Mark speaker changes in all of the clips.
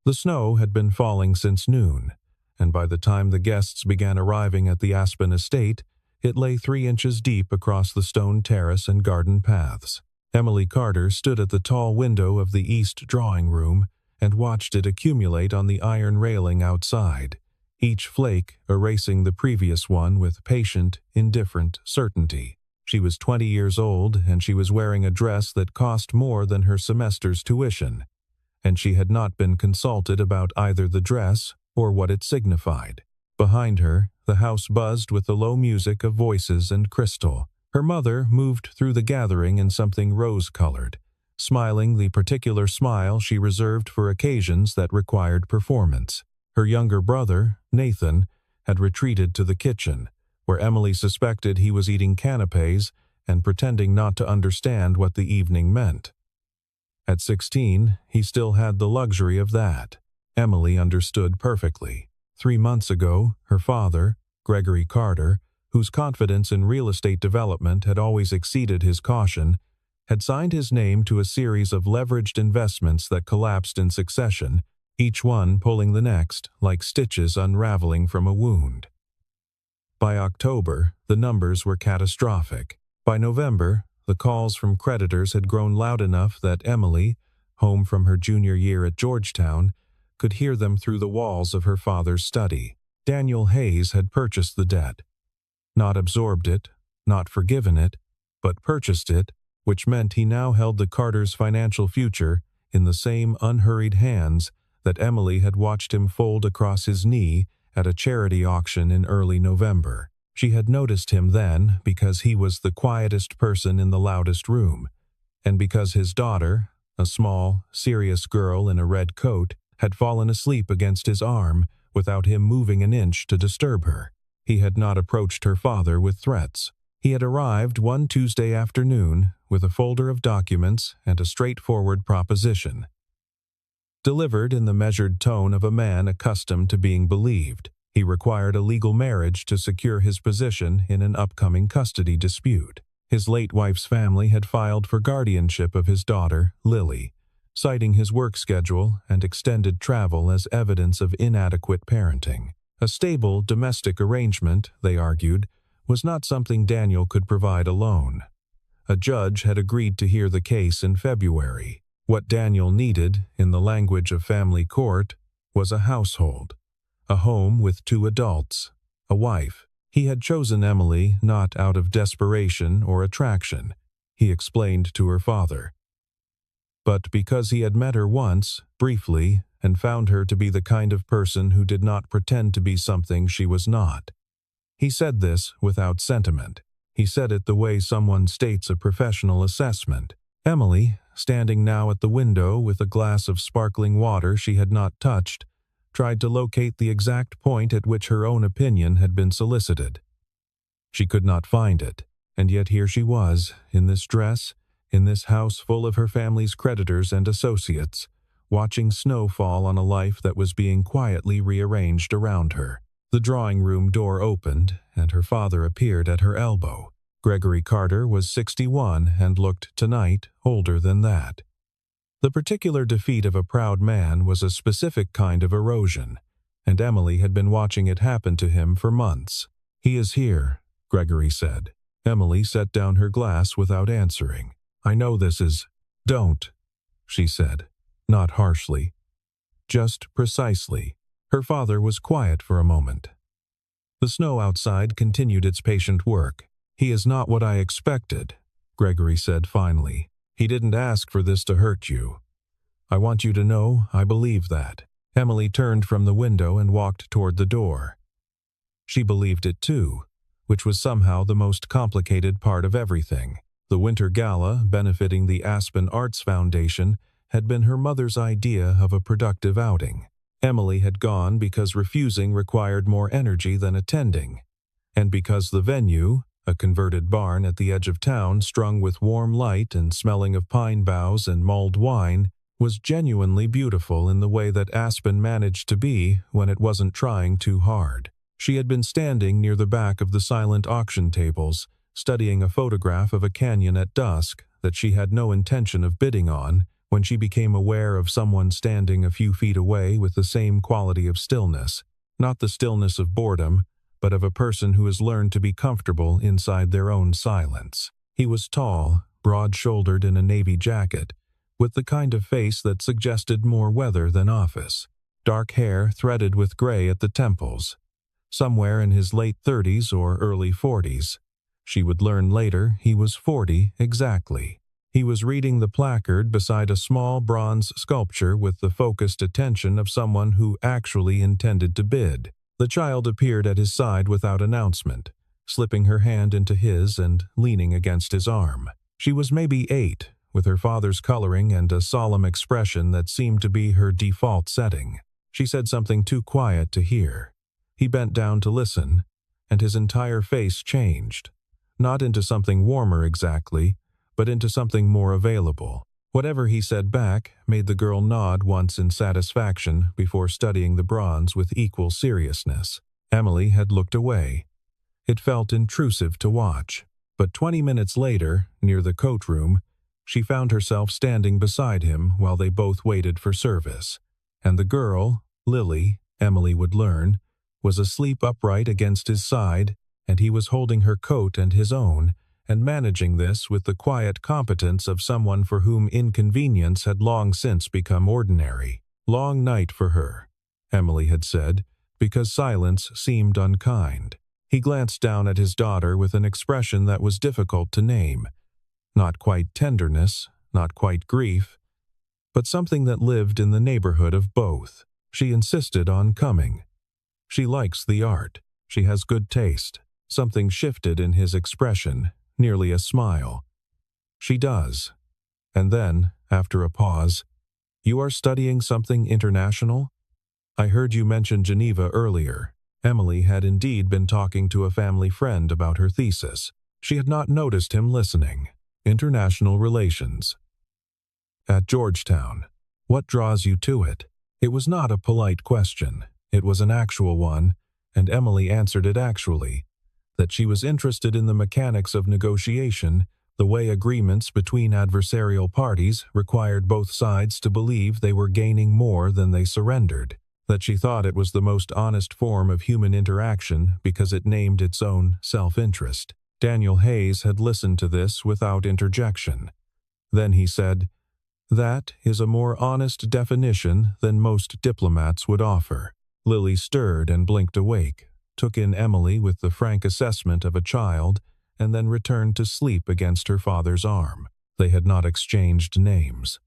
Speaker 1: The snow had been falling since noon, and by the time the guests began arriving at the Aspen estate, it lay 3 inches deep across the stone terrace and garden paths. Emily Carter stood at the tall window of the east drawing room and watched it accumulate on the iron railing outside, each flake erasing the previous one with patient, indifferent certainty. She was 20 years old, and she was wearing a dress that cost more than her semester's tuition, and she had not been consulted about either the dress or what it signified. Behind her, the house buzzed with the low music of voices and crystal. Her mother moved through the gathering in something rose-colored, smiling the particular smile she reserved for occasions that required performance. Her younger brother, Nathan, had retreated to the kitchen, where Emily suspected he was eating canapés and pretending not to understand what the evening meant. At 16, he still had the luxury of that. Emily understood perfectly. 3 months ago, her father, Gregory Carter, whose confidence in real estate development had always exceeded his caution, had signed his name to a series of leveraged investments that collapsed in succession, each one pulling the next like stitches unraveling from a wound. By October, the numbers were catastrophic. By November, the calls from creditors had grown loud enough that Emily, home from her junior year at Georgetown, could hear them through the walls of her father's study. Daniel Hayes had purchased the debt. Not absorbed it, not forgiven it, but purchased it, which meant he now held the Carters' financial future in the same unhurried hands that Emily had watched him fold across his knee at a charity auction in early November. She had noticed him then because he was the quietest person in the loudest room, and because his daughter, a small, serious girl in a red coat, had fallen asleep against his arm without him moving an inch to disturb her. He had not approached her father with threats. He had arrived one Tuesday afternoon with a folder of documents and a straightforward proposition, delivered in the measured tone of a man accustomed to being believed. He required a legal marriage to secure his position in an upcoming custody dispute. His late wife's family had filed for guardianship of his daughter, Lily, citing his work schedule and extended travel as evidence of inadequate parenting. A stable domestic arrangement, they argued, was not something Daniel could provide alone. A judge had agreed to hear the case in February. What Daniel needed, in the language of family court, was a household, a home with 2 adults, a wife. He had chosen Emily not out of desperation or attraction, he explained to her father, but because he had met her once, briefly, and found her to be the kind of person who did not pretend to be something she was not. He said this without sentiment. He said it the way someone states a professional assessment. Emily, standing now at the window with a glass of sparkling water she had not touched, tried to locate the exact point at which her own opinion had been solicited. She could not find it, and yet here she was, in this dress, in this house full of her family's creditors and associates, watching snow fall on a life that was being quietly rearranged around her. The drawing room door opened, and her father appeared at her elbow. Gregory Carter was 61 and looked, tonight, older than that. The particular defeat of a proud man was a specific kind of erosion, and Emily had been watching it happen to him for months. "He is here," Gregory said. Emily set down her glass without answering. "I know this is—" "Don't," she said, not harshly, just precisely. Her father was quiet for a moment. The snow outside continued its patient work. "He is not what I expected," Gregory said finally. "He didn't ask for this to hurt you. I want you to know I believe that." Emily turned from the window and walked toward the door. She believed it too, which was somehow the most complicated part of everything. The winter gala, benefiting the Aspen Arts Foundation, had been her mother's idea of a productive outing. Emily had gone because refusing required more energy than attending, and because the venue, a converted barn at the edge of town strung with warm light and smelling of pine boughs and mulled wine, was genuinely beautiful in the way that Aspen managed to be when it wasn't trying too hard. She had been standing near the back of the silent auction tables, studying a photograph of a canyon at dusk that she had no intention of bidding on, when she became aware of someone standing a few feet away with the same quality of stillness, not the stillness of boredom, but of a person who has learned to be comfortable inside their own silence. He was tall, broad-shouldered in a navy jacket, with the kind of face that suggested more weather than office. Dark hair threaded with gray at the temples. Somewhere in his late 30s or early 40s. She would learn later he was 40 exactly. He was reading the placard beside a small bronze sculpture with the focused attention of someone who actually intended to bid. The child appeared at his side without announcement, slipping her hand into his and leaning against his arm. She was maybe 8, with her father's coloring and a solemn expression that seemed to be her default setting. She said something too quiet to hear. He bent down to listen, and his entire face changed. Not into something warmer exactly, but into something more available. Whatever he said back made the girl nod once in satisfaction before studying the bronze with equal seriousness. Emily had looked away. It felt intrusive to watch. But 20 minutes later, near the coat room, she found herself standing beside him while they both waited for service. And the girl, Lily, Emily would learn, was asleep upright against his side, and he was holding her coat and his own, and managing this with the quiet competence of someone for whom inconvenience had long since become ordinary. Long night for her, Emily had said, because silence seemed unkind. He glanced down at his daughter with an expression that was difficult to name. Not quite tenderness, not quite grief, but something that lived in the neighborhood of both. She insisted on coming. She likes the art. She has good taste. Something shifted in his expression, nearly a smile. She does. And then, after a pause, "You are studying something international? I heard you mention Geneva earlier." Emily had indeed been talking to a family friend about her thesis. She had not noticed him listening. International relations. At Georgetown. What draws you to it? It was not a polite question. It was an actual one, and Emily answered it actually. That she was interested in the mechanics of negotiation, the way agreements between adversarial parties required both sides to believe they were gaining more than they surrendered. That she thought it was the most honest form of human interaction because it named its own self-interest. Daniel Hayes had listened to this without interjection. Then he said, "That is a more honest definition than most diplomats would offer." Lily stirred and blinked awake, took in Emily with the frank assessment of a child, and then returned to sleep against her father's arm. They had not exchanged names.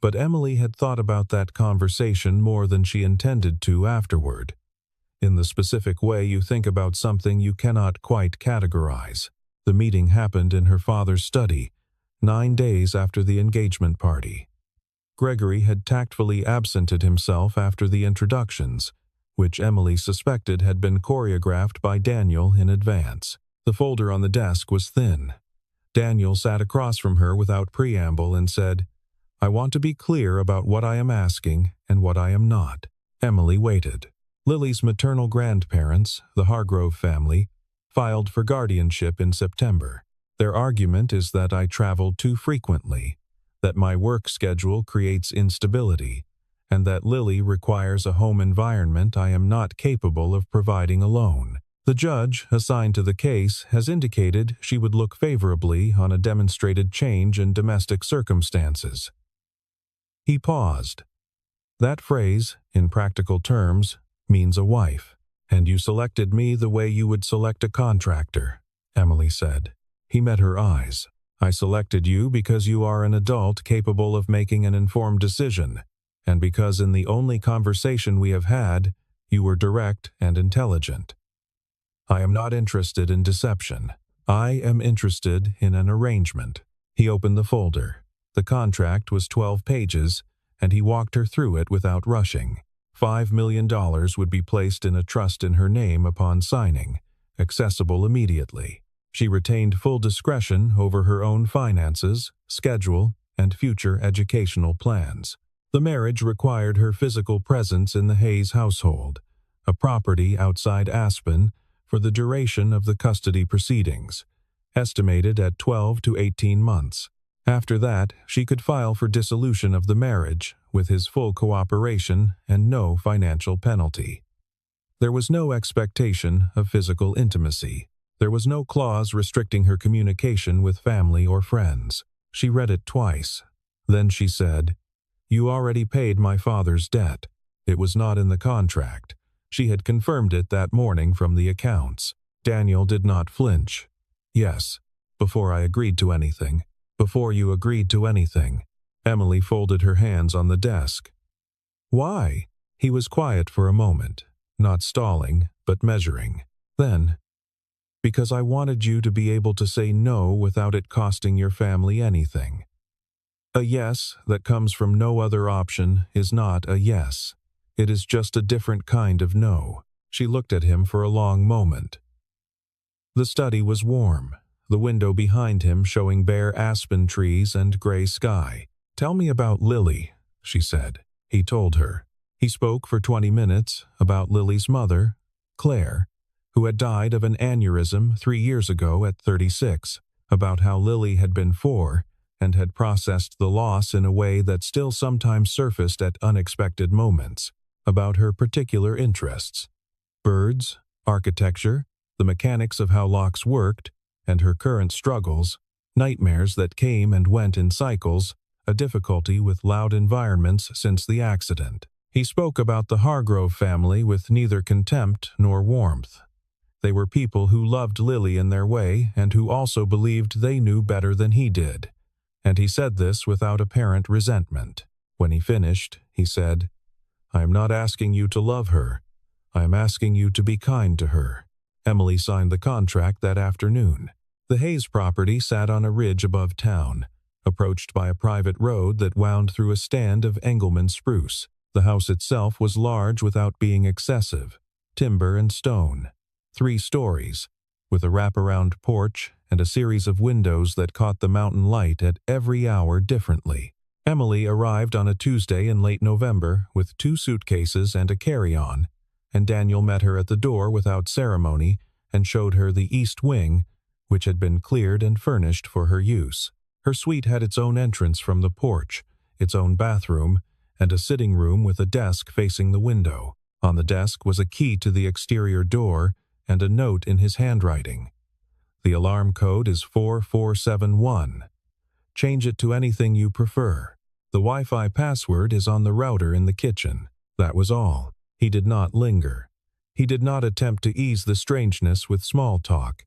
Speaker 1: But Emily had thought about that conversation more than she intended to afterward. In the specific way you think about something you cannot quite categorize. The meeting happened in her father's study, 9 days after the engagement party. Gregory had tactfully absented himself after the introductions, which Emily suspected had been choreographed by Daniel in advance. The folder on the desk was thin. Daniel sat across from her without preamble and said, "I want to be clear about what I am asking and what I am not." Emily waited. Lily's maternal grandparents, the Hargrove family, filed for guardianship in September. Their argument is that I travel too frequently, that my work schedule creates instability, and that Lily requires a home environment I am not capable of providing alone. The judge assigned to the case has indicated she would look favorably on a demonstrated change in domestic circumstances. He paused. That phrase, in practical terms, means a wife. "And you selected me the way you would select a contractor," Emily said. He met her eyes. "I selected you because you are an adult capable of making an informed decision, and because in the only conversation we have had, you were direct and intelligent. I am not interested in deception. I am interested in an arrangement." He opened the folder. The contract was 12 pages, and he walked her through it without rushing. $5 million would be placed in a trust in her name upon signing, accessible immediately. She retained full discretion over her own finances, schedule, and future educational plans. The marriage required her physical presence in the Hayes household, a property outside Aspen, for the duration of the custody proceedings, estimated at 12 to 18 months. After that, she could file for dissolution of the marriage, with his full cooperation and no financial penalty. There was no expectation of physical intimacy. There was no clause restricting her communication with family or friends. She read it twice. Then she said, "You already paid my father's debt." It was not in the contract. She had confirmed it that morning from the accounts. Daniel did not flinch. "Yes, before I agreed to anything. Before you agreed to anything." Emily folded her hands on the desk. "Why?" He was quiet for a moment, not stalling, but measuring. Then, "Because I wanted you to be able to say no without it costing your family anything. A yes that comes from no other option is not a yes. It is just a different kind of no." She looked at him for a long moment. The study was warm, the window behind him showing bare aspen trees and gray sky. "Tell me about Lily," she said. He told her. He spoke for 20 minutes about Lily's mother, Claire, who had died of an aneurysm 3 years ago at 36, about how Lily had been 4 and had processed the loss in a way that still sometimes surfaced at unexpected moments, about her particular interests, birds, architecture, the mechanics of how locks worked, and her current struggles, nightmares that came and went in cycles, a difficulty with loud environments since the accident. He spoke about the Hargrove family with neither contempt nor warmth. They were people who loved Lily in their way and who also believed they knew better than he did. And he said this without apparent resentment. When he finished, he said, "I am not asking you to love her. I am asking you to be kind to her." Emily signed the contract that afternoon. The Hayes property sat on a ridge above town, approached by a private road that wound through a stand of Engelmann spruce. The house itself was large without being excessive, timber and stone, 3 stories, with a wraparound porch and a series of windows that caught the mountain light at every hour differently. Emily arrived on a Tuesday in late November with 2 suitcases and a carry-on, and Daniel met her at the door without ceremony and showed her the east wing, which had been cleared and furnished for her use. Her suite had its own entrance from the porch, its own bathroom, and a sitting room with a desk facing the window. On the desk was a key to the exterior door and a note in his handwriting. "The alarm code is 4471. Change it to anything you prefer. The Wi-Fi password is on the router in the kitchen." That was all. He did not linger. He did not attempt to ease the strangeness with small talk.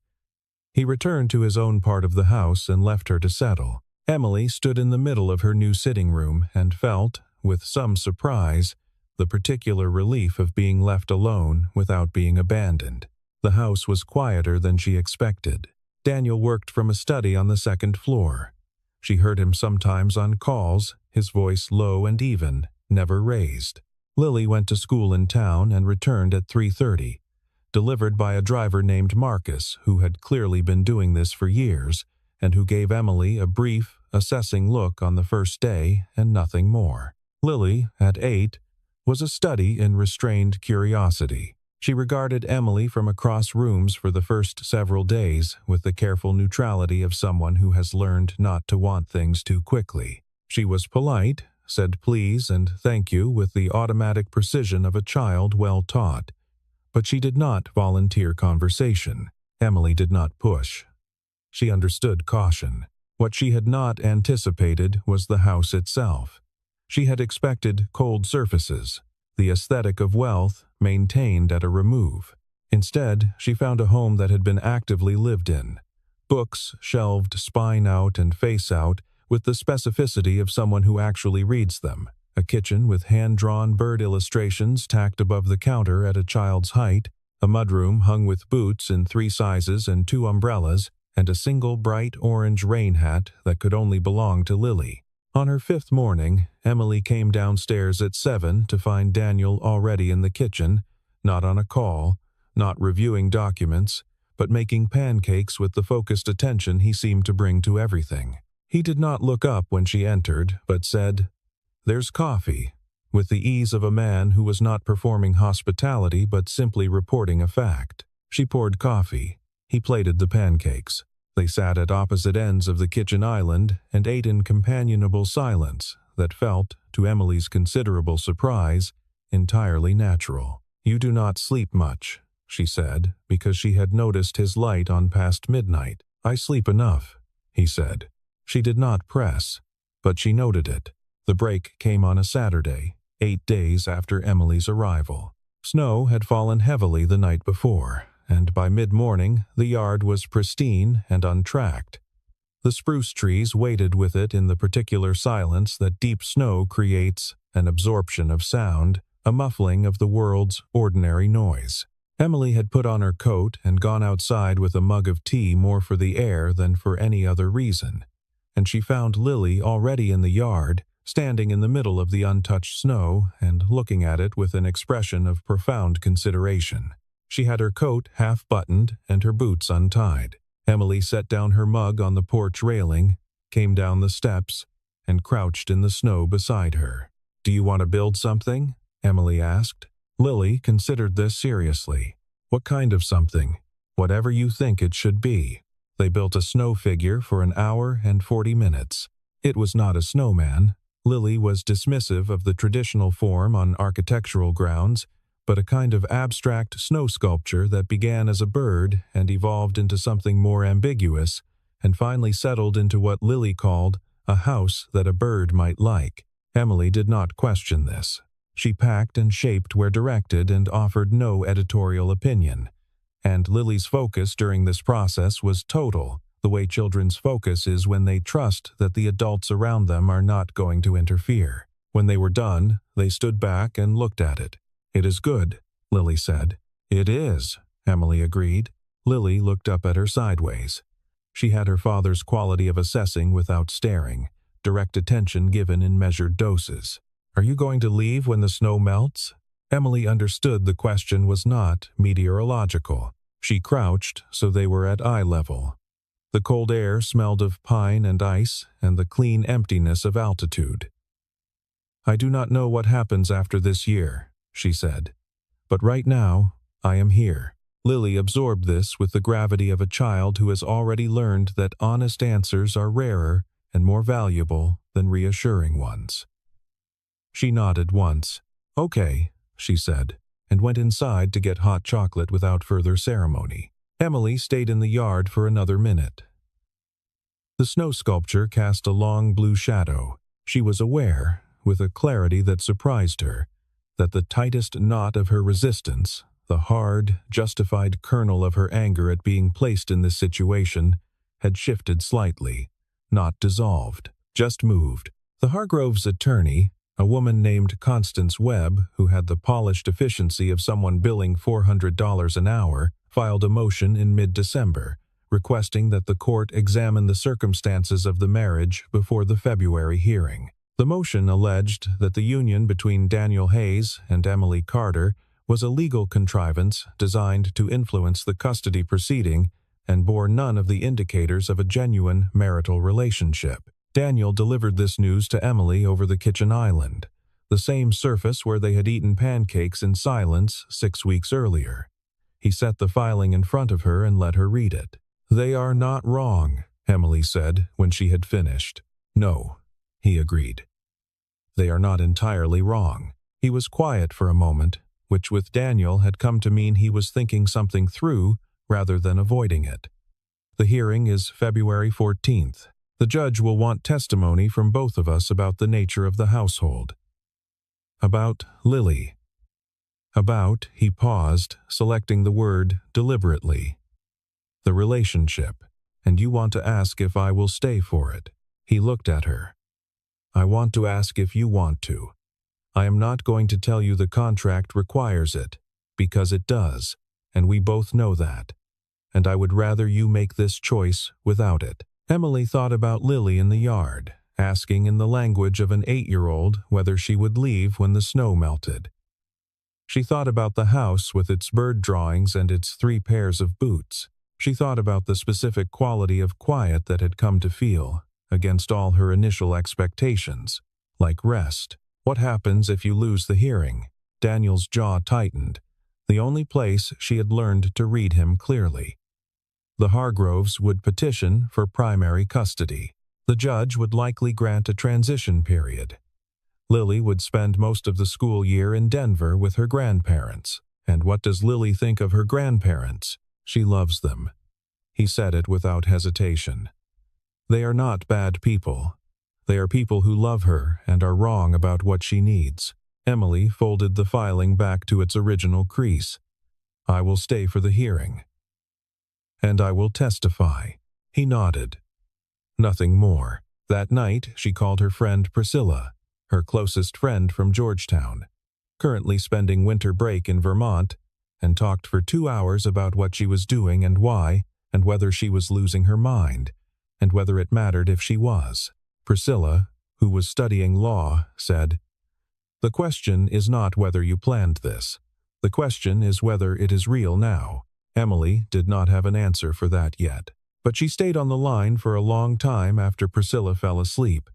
Speaker 1: He returned to his own part of the house and left her to settle. Emily stood in the middle of her new sitting room and felt, with some surprise, the particular relief of being left alone without being abandoned. The house was quieter than she expected. Daniel worked from a study on the 2nd floor. She heard him sometimes on calls, his voice low and even, never raised. Lily went to school in town and returned at 3:30, delivered by a driver named Marcus, who had clearly been doing this for years, and who gave Emily a brief, assessing look on the first day and nothing more. Lily, at 8, was a study in restrained curiosity. She regarded Emily from across rooms for the first several days with the careful neutrality of someone who has learned not to want things too quickly. She was polite, said please and thank you with the automatic precision of a child well taught, but she did not volunteer conversation. Emily did not push. She understood caution. What she had not anticipated was the house itself. She had expected cold surfaces, the aesthetic of wealth maintained at a remove. Instead, she found a home that had been actively lived in. Books shelved spine out and face out with the specificity of someone who actually reads them. A kitchen with hand-drawn bird illustrations tacked above the counter at a child's height, a mudroom hung with boots in 3 sizes and 2 umbrellas, and a single bright orange rain hat that could only belong to Lily. On her 5th morning, Emily came downstairs at 7 to find Daniel already in the kitchen, not on a call, not reviewing documents, but making pancakes with the focused attention he seemed to bring to everything. He did not look up when she entered, but said, "There's coffee," with the ease of a man who was not performing hospitality but simply reporting a fact. She poured coffee. He plated the pancakes. They sat at opposite ends of the kitchen island and ate in companionable silence that felt, to Emily's considerable surprise, entirely natural. "You do not sleep much," she said, because she had noticed his light on past midnight. "I sleep enough," he said. She did not press, but she noted it. The break came on a Saturday, 8 days after Emily's arrival. Snow had fallen heavily the night before, and by mid-morning the yard was pristine and untracked. The spruce trees waited with it in the particular silence that deep snow creates, an absorption of sound, a muffling of the world's ordinary noise. Emily had put on her coat and gone outside with a mug of tea more for the air than for any other reason, and she found Lily already in the yard, standing in the middle of the untouched snow and looking at it with an expression of profound consideration. She had her coat half-buttoned and her boots untied. Emily set down her mug on the porch railing, came down the steps, and crouched in the snow beside her. "Do you want to build something?" Emily asked. Lily considered this seriously. "What kind of something?" "Whatever you think it should be." They built a snow figure for an hour and 40 minutes. It was not a snowman. Lily was dismissive of the traditional form on architectural grounds, but a kind of abstract snow sculpture that began as a bird and evolved into something more ambiguous, and finally settled into what Lily called a house that a bird might like. Emily did not question this. She packed and shaped where directed and offered no editorial opinion. And Lily's focus during this process was total, the way children's focus is when they trust that the adults around them are not going to interfere. When they were done, they stood back and looked at it. "It is good," Lily said. "It is," Emily agreed. Lily looked up at her sideways. She had her father's quality of assessing without staring, direct attention given in measured doses. "Are you going to leave when the snow melts?" Emily understood the question was not meteorological. She crouched so they were at eye level. The cold air smelled of pine and ice and the clean emptiness of altitude. "I do not know what happens after this year," she said. "But right now, I am here." Lily absorbed this with the gravity of a child who has already learned that honest answers are rarer and more valuable than reassuring ones. She nodded once. "Okay," she said, and went inside to get hot chocolate without further ceremony. Emily stayed in the yard for another minute. The snow sculpture cast a long blue shadow. She was aware, with a clarity that surprised her, that the tightest knot of her resistance, the hard, justified kernel of her anger at being placed in this situation, had shifted slightly, not dissolved, just moved. The Hargroves' attorney, a woman named Constance Webb, who had the polished efficiency of someone billing $400 an hour, filed a motion in mid-December, requesting that the court examine the circumstances of the marriage before the February hearing. The motion alleged that the union between Daniel Hayes and Emily Carter was a legal contrivance designed to influence the custody proceeding and bore none of the indicators of a genuine marital relationship. Daniel delivered this news to Emily over the kitchen island, the same surface where they had eaten pancakes in silence 6 weeks earlier. He set the filing in front of her and let her read it. "They are not wrong," Emily said when she had finished. "No," he agreed. "They are not entirely wrong." He was quiet for a moment, which with Daniel had come to mean he was thinking something through rather than avoiding it. "The hearing is February 14th. The judge will want testimony from both of us about the nature of the household. About Lily. About," he paused, selecting the word deliberately. "The relationship, and you want to ask if I will stay for it." He looked at her. "I want to ask if you want to. I am not going to tell you the contract requires it, because it does, and we both know that. And I would rather you make this choice without it." Emily thought about Lily in the yard, asking in the language of an 8-year-old whether she would leave when the snow melted. She thought about the house with its bird drawings and its 3 pairs of boots. She thought about the specific quality of quiet that had come to feel, against all her initial expectations, like rest. What happens if you lose the hearing? Daniel's jaw tightened, the only place she had learned to read him clearly. The Hargroves would petition for primary custody. The judge would likely grant a transition period. Lily would spend most of the school year in Denver with her grandparents. And what does Lily think of her grandparents? She loves them. He said it without hesitation. They are not bad people. They are people who love her and are wrong about what she needs. Emily folded the filing back to its original crease. I will stay for the hearing. And I will testify. He nodded. Nothing more. That night, she called her friend Priscilla, her closest friend from Georgetown, currently spending winter break in Vermont, and talked for 2 hours about what she was doing and why, and whether she was losing her mind, and whether it mattered if she was. Priscilla, who was studying law, said, "The question is not whether you planned this. The question is whether it is real now." Emily did not have an answer for that yet, but she stayed on the line for a long time after Priscilla fell asleep,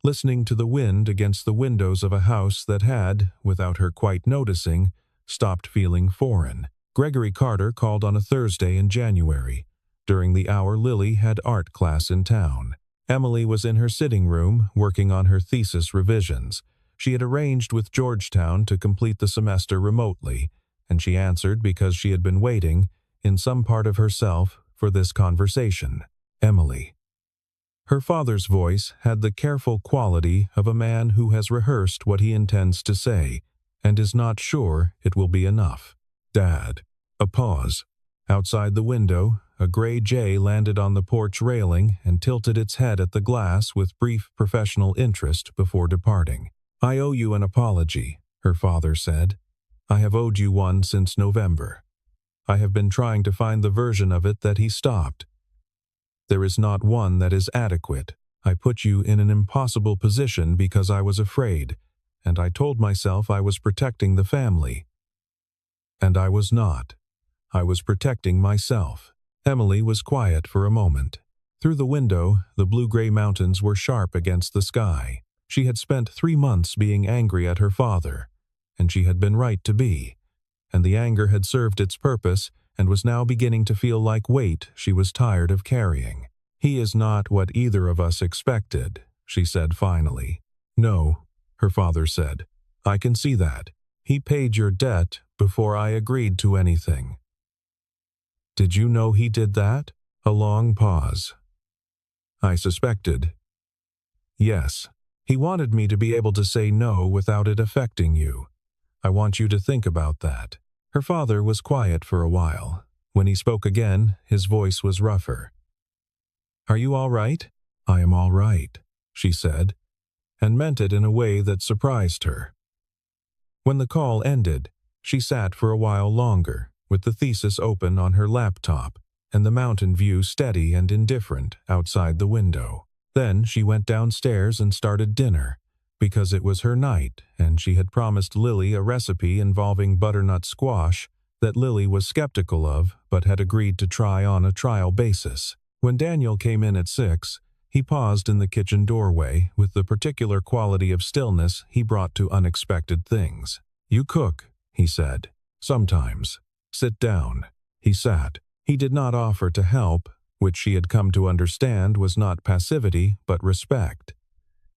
Speaker 1: listening to the wind against the windows of a house that had, without her quite noticing, stopped feeling foreign. Gregory Carter called on a Thursday in January. During the hour Lily had art class in town. Emily was in her sitting room, working on her thesis revisions. She had arranged with Georgetown to complete the semester remotely, and she answered because she had been waiting, in some part of herself, for this conversation. Emily. Her father's voice had the careful quality of a man who has rehearsed what he intends to say, and is not sure it will be enough. Dad. A pause. Outside the window, a gray jay landed on the porch railing and tilted its head at the glass with brief professional interest before departing. I owe you an apology, her father said. I have owed you one since November. I have been trying to find the version of it that he stopped. There is not one that is adequate. I put you in an impossible position because I was afraid, and I told myself I was protecting the family. And I was not. I was protecting myself. Emily was quiet for a moment. Through the window, the blue-gray mountains were sharp against the sky. She had spent 3 months being angry at her father, and she had been right to be. And the anger had served its purpose and was now beginning to feel like weight she was tired of carrying. He is not what either of us expected, she said finally. No, her father said. I can see that. He paid your debt before I agreed to anything. Did you know he did that? A long pause. I suspected. Yes. He wanted me to be able to say no without it affecting you. I want you to think about that. Her father was quiet for a while. When he spoke again, his voice was rougher. Are you all right? I am all right, she said, and meant it in a way that surprised her. When the call ended, she sat for a while longer, with the thesis open on her laptop and the mountain view steady and indifferent outside the window. Then she went downstairs and started dinner, because it was her night and she had promised Lily a recipe involving butternut squash that Lily was skeptical of but had agreed to try on a trial basis. When Daniel came in at 6, he paused in the kitchen doorway with the particular quality of stillness he brought to unexpected things. You cook, he said. Sometimes. Sit down. He sat. He did not offer to help, which she had come to understand was not passivity but respect.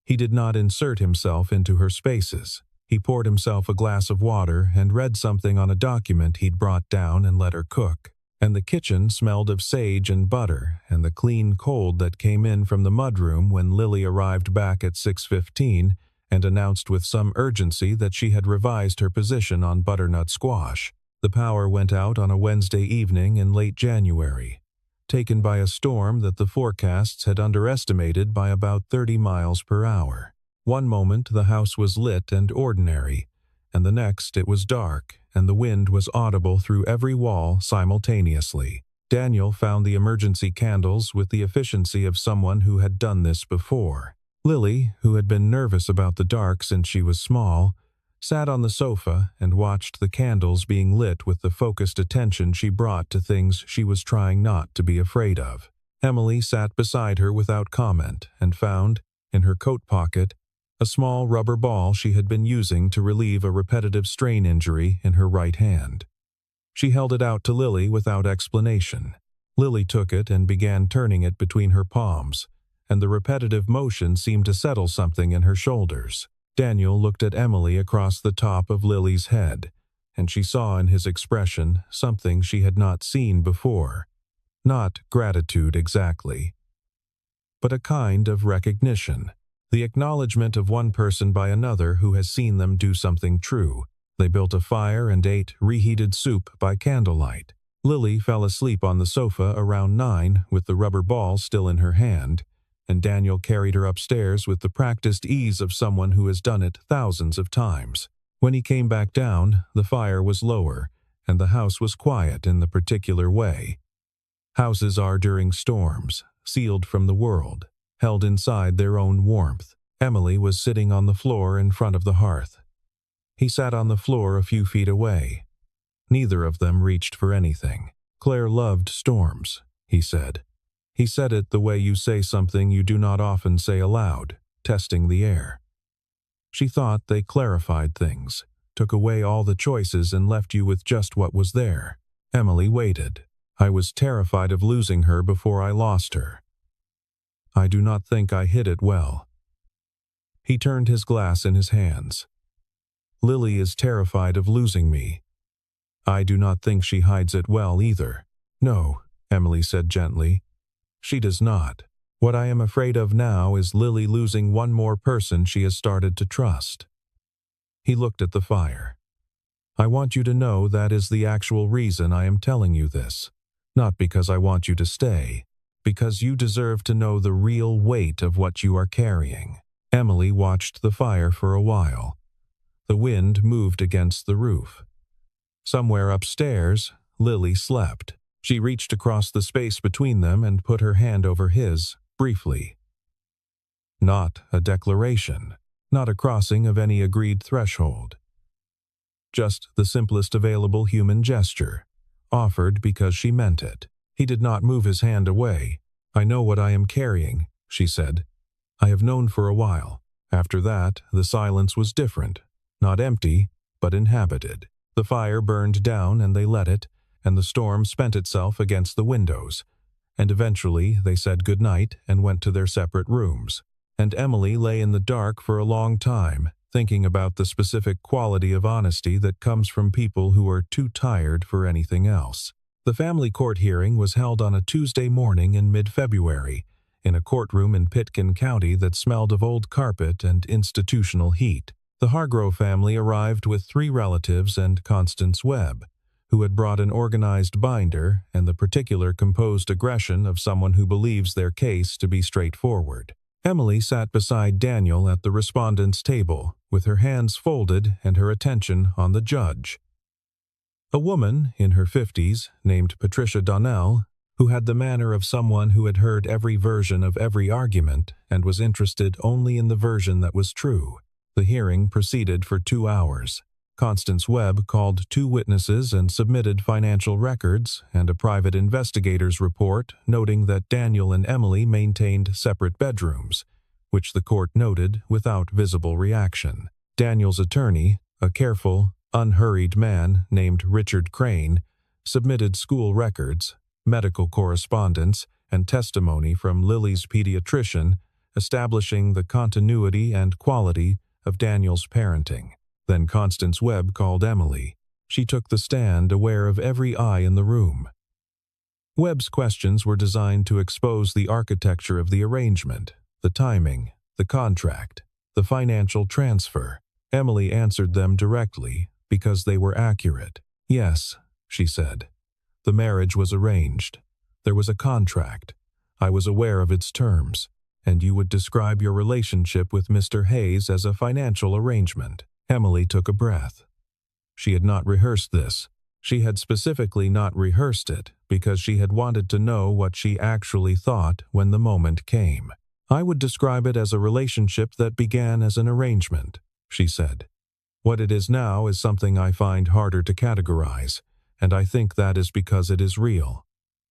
Speaker 1: He did not insert himself into her spaces. He poured himself a glass of water and read something on a document he'd brought down and let her cook. And the kitchen smelled of sage and butter and the clean cold that came in from the mudroom when Lily arrived back at 6:15 and announced with some urgency that she had revised her position on butternut squash. The power went out on a Wednesday evening in late January, taken by a storm that the forecasts had underestimated by about 30 miles per hour. One moment the house was lit and ordinary, and the next it was dark, and the wind was audible through every wall simultaneously. Daniel found the emergency candles with the efficiency of someone who had done this before. Lily, who had been nervous about the dark since she was small, sat on the sofa and watched the candles being lit with the focused attention she brought to things she was trying not to be afraid of. Emily sat beside her without comment and found, in her coat pocket, a small rubber ball she had been using to relieve a repetitive strain injury in her right hand. She held it out to Lily without explanation. Lily took it and began turning it between her palms, and the repetitive motion seemed to settle something in her shoulders. Daniel looked at Emily across the top of Lily's head, and she saw in his expression something she had not seen before. Not gratitude exactly, but a kind of recognition. The acknowledgement of one person by another who has seen them do something true. They built a fire and ate reheated soup by candlelight. Lily fell asleep on the sofa around 9 with the rubber ball still in her hand, and Daniel carried her upstairs with the practiced ease of someone who has done it thousands of times. When he came back down, the fire was lower, and the house was quiet in the particular way houses are during storms, sealed from the world, held inside their own warmth. Emily was sitting on the floor in front of the hearth. He sat on the floor a few feet away. Neither of them reached for anything. Claire loved storms, he said. He said it the way you say something you do not often say aloud, testing the air. She thought they clarified things, took away all the choices and left you with just what was there. Emily waited. I was terrified of losing her before I lost her. I do not think I hid it well. He turned his glass in his hands. Lily is terrified of losing me. I do not think she hides it well either. No, Emily said gently. She does not. What I am afraid of now is Lily losing one more person she has started to trust. He looked at the fire. I want you to know that is the actual reason I am telling you this. Not because I want you to stay, because you deserve to know the real weight of what you are carrying. Emily watched the fire for a while. The wind moved against the roof. Somewhere upstairs, Lily slept. She reached across the space between them and put her hand over his, briefly. Not a declaration, not a crossing of any agreed threshold. Just the simplest available human gesture, offered because she meant it. He did not move his hand away. I know what I am carrying, she said. I have known for a while. After that, the silence was different, not empty, but inhabited. The fire burned down and they let it, and the storm spent itself against the windows. And eventually they said good night and went to their separate rooms. And Emily lay in the dark for a long time, thinking about the specific quality of honesty that comes from people who are too tired for anything else. The family court hearing was held on a Tuesday morning in mid-February, in a courtroom in Pitkin County that smelled of old carpet and institutional heat. The Hargrove family arrived with 3 relatives and Constance Webb, who had brought an organized binder and the particular composed aggression of someone who believes their case to be straightforward. Emily sat beside Daniel at the respondents' table, with her hands folded and her attention on the judge. A woman in her 50s, named Patricia Donnell, who had the manner of someone who had heard every version of every argument and was interested only in the version that was true. The hearing proceeded for 2 hours. Constance Webb called 2 witnesses and submitted financial records and a private investigator's report noting that Daniel and Emily maintained separate bedrooms, which the court noted without visible reaction. Daniel's attorney, a careful, unhurried man named Richard Crane, submitted school records, medical correspondence, and testimony from Lily's pediatrician establishing the continuity and quality of Daniel's parenting. Then Constance Webb called Emily. She took the stand, aware of every eye in the room. Webb's questions were designed to expose the architecture of the arrangement, the timing, the contract, the financial transfer. Emily answered them directly because they were accurate. Yes, she said. The marriage was arranged. There was a contract. I was aware of its terms, and you would describe your relationship with Mr. Hayes as a financial arrangement. Emily took a breath. She had not rehearsed this. She had specifically not rehearsed it because she had wanted to know what she actually thought when the moment came. I would describe it as a relationship that began as an arrangement, she said. What it is now is something I find harder to categorize, and I think that is because it is real.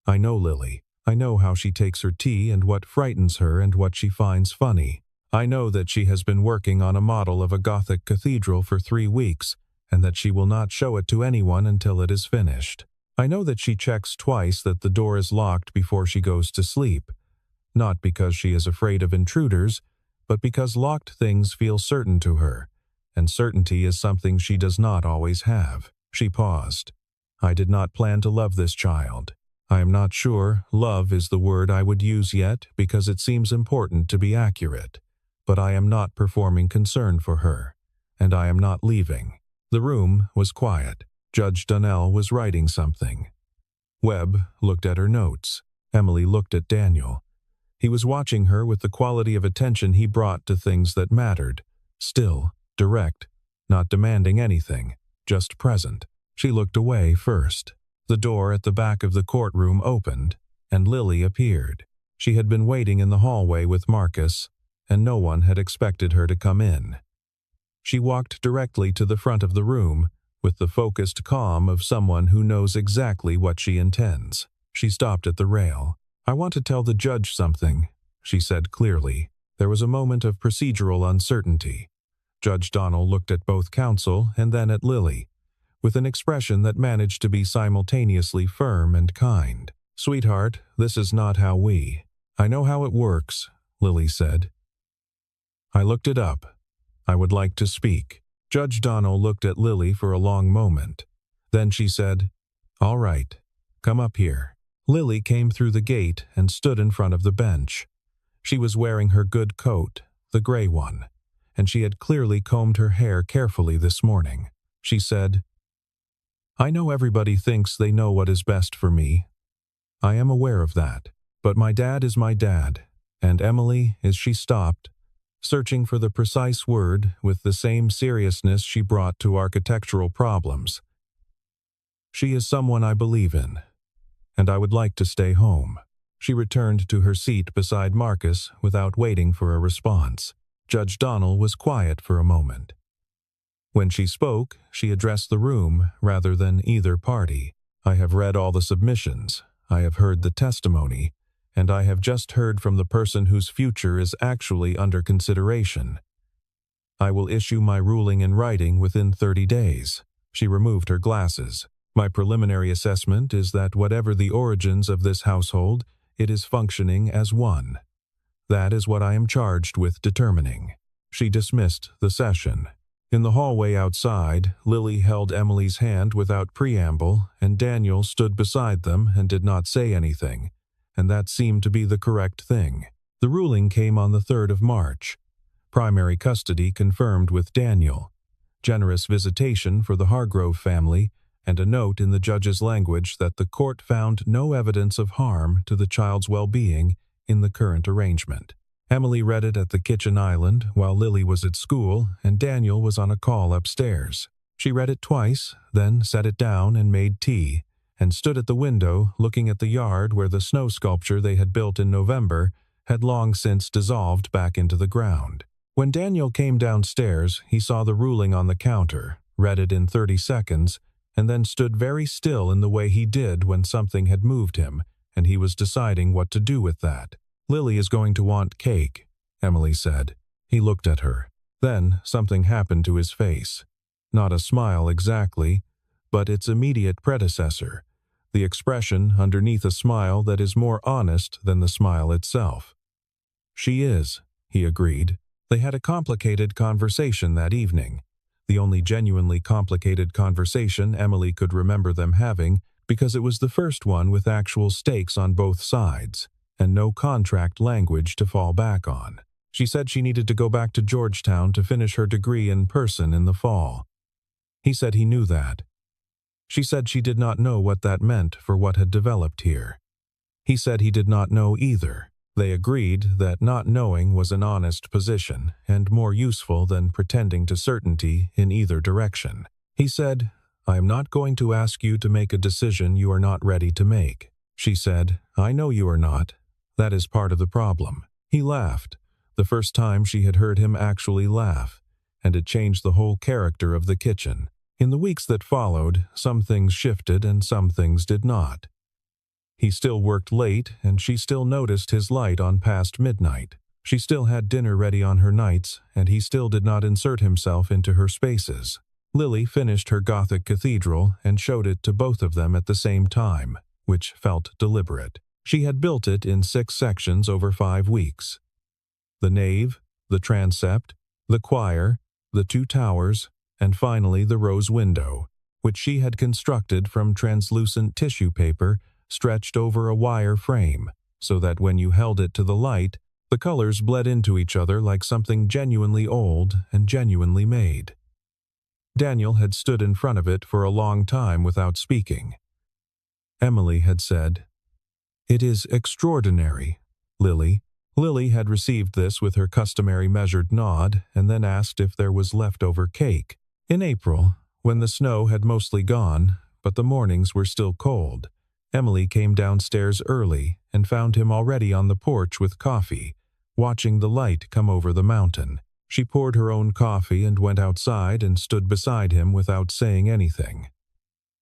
Speaker 1: I know Lily. I know how she takes her tea and what frightens her and what she finds funny. I know that she has been working on a model of a Gothic cathedral for 3 weeks, and that she will not show it to anyone until it is finished. I know that she checks twice that the door is locked before she goes to sleep, not because she is afraid of intruders, but because locked things feel certain to her, and certainty is something she does not always have. She paused. I did not plan to love this child. I am not sure love is the word I would use yet because it seems important to be accurate, but I am not performing concern for her, and I am not leaving. The room was quiet. Judge Donnell was writing something. Webb looked at her notes. Emily looked at Daniel. He was watching her with the quality of attention he brought to things that mattered. Still, direct, not demanding anything, just present. She looked away first. The door at the back of the courtroom opened, and Lily appeared. She had been waiting in the hallway with Marcus, and no one had expected her to come in. She walked directly to the front of the room, with the focused calm of someone who knows exactly what she intends. She stopped at the rail. I want to tell the judge something, she said clearly. There was a moment of procedural uncertainty. Judge Donnell looked at both counsel and then at Lily, with an expression that managed to be simultaneously firm and kind. Sweetheart, this is not how we. I know how it works, Lily said. I looked it up. I would like to speak. Judge Donnell looked at Lily for a long moment. Then she said, All right, come up here. Lily came through the gate and stood in front of the bench. She was wearing her good coat, the gray one, and she had clearly combed her hair carefully this morning. She said, I know everybody thinks they know what is best for me. I am aware of that, but my dad is my dad, and Emily, as she stopped, searching for the precise word with the same seriousness she brought to architectural problems. She is someone I believe in, and I would like to stay home. She returned to her seat beside Marcus without waiting for a response. Judge Donnell was quiet for a moment. When she spoke, she addressed the room rather than either party. I have read all the submissions, I have heard the testimony, and I have just heard from the person whose future is actually under consideration. I will issue my ruling in writing within 30 days. She removed her glasses. My preliminary assessment is that whatever the origins of this household, it is functioning as one. That is what I am charged with determining. She dismissed the session. In the hallway outside, Lily held Emily's hand without preamble, and Daniel stood beside them and did not say anything, and that seemed to be the correct thing. The ruling came on the 3rd of March. Primary custody confirmed with Daniel, generous visitation for the Hargrove family, and a note in the judge's language that the court found no evidence of harm to the child's well-being in the current arrangement. Emily read it at the kitchen island while Lily was at school and Daniel was on a call upstairs. She read it twice, then set it down and made tea, and stood at the window looking at the yard where the snow sculpture they had built in November had long since dissolved back into the ground. When Daniel came downstairs, he saw the ruling on the counter, read it in 30 seconds, and then stood very still in the way he did when something had moved him, and he was deciding what to do with that. Lily is going to want cake, Emily said. He looked at her. Then something happened to his face. Not a smile exactly, but its immediate predecessor, the expression underneath a smile that is more honest than the smile itself. She is, he agreed. They had a complicated conversation that evening, the only genuinely complicated conversation Emily could remember them having because it was the first one with actual stakes on both sides and no contract language to fall back on. She said she needed to go back to Georgetown to finish her degree in person in the fall. He said he knew that. She said she did not know what that meant for what had developed here. He said he did not know either. They agreed that not knowing was an honest position and more useful than pretending to certainty in either direction. He said, I am not going to ask you to make a decision you are not ready to make. She said, I know you are not. That is part of the problem. He laughed, the first time she had heard him actually laugh, and it changed the whole character of the kitchen. In the weeks that followed, some things shifted and some things did not. He still worked late, and she still noticed his light on past midnight. She still had dinner ready on her nights, and he still did not insert himself into her spaces. Lily finished her Gothic cathedral and showed it to both of them at the same time, which felt deliberate. She had built it in 6 sections over 5 weeks. The nave, the transept, the choir, the 2 towers, and finally the rose window, which she had constructed from translucent tissue paper stretched over a wire frame, so that when you held it to the light, the colors bled into each other like something genuinely old and genuinely made. Daniel had stood in front of it for a long time without speaking. Emily had said, "It is extraordinary, Lily." Lily had received this with her customary measured nod and then asked if there was leftover cake. In April, when the snow had mostly gone, but the mornings were still cold, Emily came downstairs early and found him already on the porch with coffee, watching the light come over the mountain. She poured her own coffee and went outside and stood beside him without saying anything.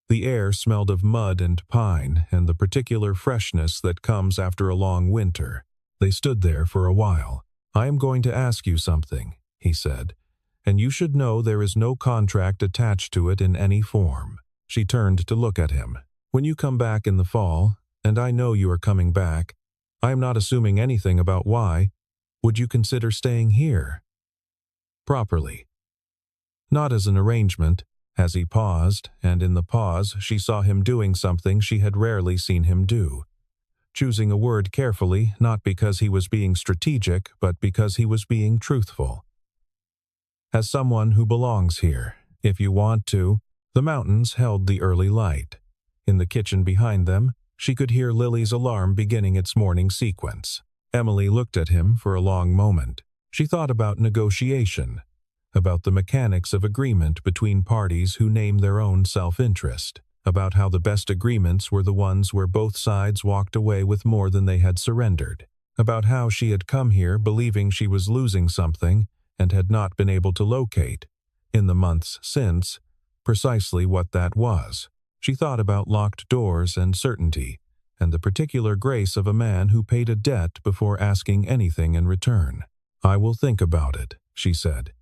Speaker 1: The air smelled of mud and pine and the particular freshness that comes after a long winter. They stood there for a while. "I am going to ask you something," he said, "and you should know there is no contract attached to it in any form." She turned to look at him. "When you come back in the fall, and I know you are coming back, I am not assuming anything about why, would you consider staying here? Properly. Not as an arrangement." As he paused, and in the pause she saw him doing something she had rarely seen him do. Choosing a word carefully, not because he was being strategic, but because he was being truthful. "As someone who belongs here, if you want to." The mountains held the early light. In the kitchen behind them, she could hear Lily's alarm beginning its morning sequence. Emily looked at him for a long moment. She thought about negotiation, about the mechanics of agreement between parties who name their own self-interest, about how the best agreements were the ones where both sides walked away with more than they had surrendered, about how she had come here believing she was losing something and had not been able to locate, in the months since, precisely what that was. She thought about locked doors and certainty, and the particular grace of a man who paid a debt before asking anything in return. "I will think about it," she said.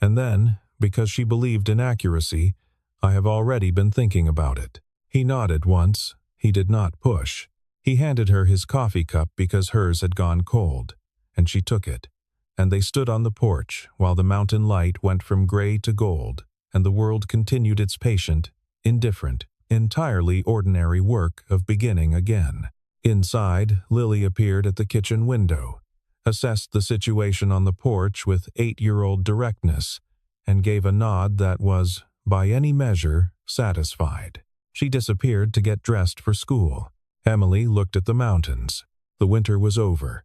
Speaker 1: And then, because she believed in accuracy, "I have already been thinking about it." He nodded once. He did not push. He handed her his coffee cup because hers had gone cold, and she took it, and they stood on the porch while the mountain light went from gray to gold, and the world continued its patient, indifferent, entirely ordinary work of beginning again. Inside, Lily appeared at the kitchen window, assessed the situation on the porch with 8-year-old directness, and gave a nod that was, by any measure, satisfied. She disappeared to get dressed for school. Emily looked at the mountains. The winter was over.